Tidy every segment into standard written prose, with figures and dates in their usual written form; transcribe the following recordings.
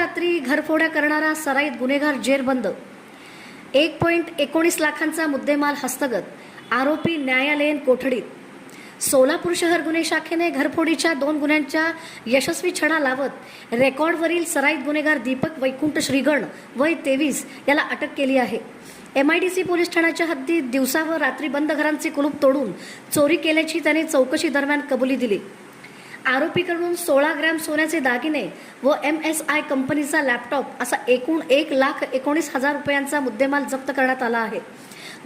रात्री घरफोड्या करणारा सराईत गुन्हेगार जेरबंद. 1.19 लाखांचा मुद्देमाल हस्तगत. आरोपी न्यायालयीन कोठडीत. सोलापूर शहर गुन्हे शाखेने घरफोडीच्या 2 गुन्ह्यांच्या यशस्वी छडा लावत रेकॉर्डवरील सराईत गुन्हेगार दीपक वैकुंठ श्रीगण वय 23 याला अटक केली आहे. MIDC पोलीस ठाण्याच्या हद्दीत दिवसा व रात्री बंद घरांचे कुलूप तोडून चोरी केल्याची त्याने चौकशी दरम्यान कबुली दिली. आरोपीकडून 16 ग्रॅम सोन्याचे दागिने व MSI कंपनीचा लॅपटॉप असा एकूण 1,19,000 रुपयांचा मुद्देमाल जप्त करण्यात आला आहे.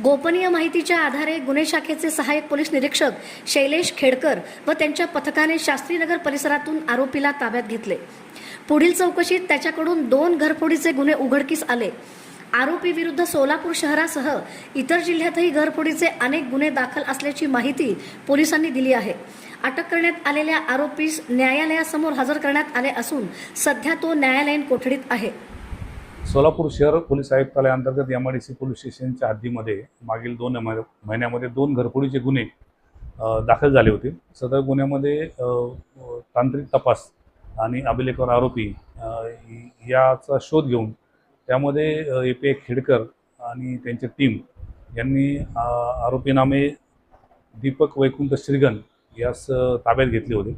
गोपनीय माहितीच्या आधारे गुन्हे शाखेचे सहाय्यक पोलीस निरीक्षक शैलेश खेडकर व त्यांच्या पथकाने शास्त्रीनगर परिसरातून आरोपीला ताब्यात घेतले. पुढील चौकशीत त्याच्याकडून 2 घरफोडीचे गुन्हे उघडकीस आले. आरोपी विरुद्ध सोलापूर शहरासह इतर जिल्ह्यातही घरफोडीचे अनेक गुन्हे दाखल असल्याची माहिती पोलिसांनी दिली आहे. अटक करण्यात आलेल्या आरोपीस न्यायालयासमोर हजर करण्यात आले असून सध्या तो न्यायालयीन कोठडीत आहे. सोलापूर शहर पोलीस आयुक्तालयाअंतर्गत MIDC पोलीस स्टेशनच्या हद्दीमध्ये मागील 2 महिन्यामध्ये 2 घरफोडीचे गुन्हे दाखल झाले होते. सदर गुन्ह्यामध्ये तांत्रिक तपास आणि अभिलेखावर आरोपी याचा शोध घेऊन त्यामध्ये API खेडकर आणि त्यांची टीम यांनी आरोपी नामे दीपक वैकुंठ श्रीगण यास ताब्यात घेतले होते.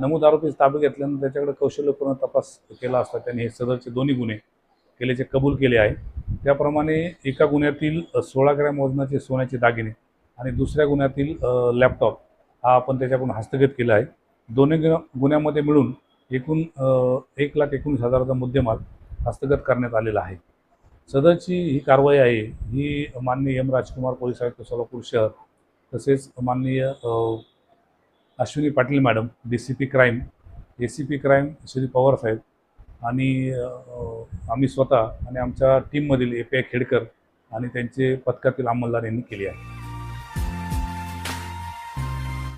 नमूद आरोपीस ताब्यात घेतल्यानंतर त्याच्याकडे कौशल्यपूर्ण तपास केला असता त्यांनी हे सदरचे दोन्ही गुन्हे केल्याचे कबूल केले आहे. त्याप्रमाणे एका गुन्ह्यातील 16 ग्रॅम वजनाचे सोन्याचे दागिने आणि दुसऱ्या गुन्ह्यातील लॅपटॉप हा आपण त्याच्याकडून हस्तगत केला आहे. दोन्ही गुन्ह्यामध्ये मिळून एकूण 1,19,000चा मुद्देमाल हस्तगत करण्यात आलेला आहे. सदरची ही कारवाई आहे ही माननीय M. राजकुमार पोलीस आयुक्त सोलापूर शहर तसेच माननीय Ashwini Patil madam DCP crime ACP crime Shri Pawar saheb आणि आम्ही स्वतः आणि आमच्या टीममधील API खेडकर आणि त्यांचे पथकातील अंमलदार यांनी केली आहे.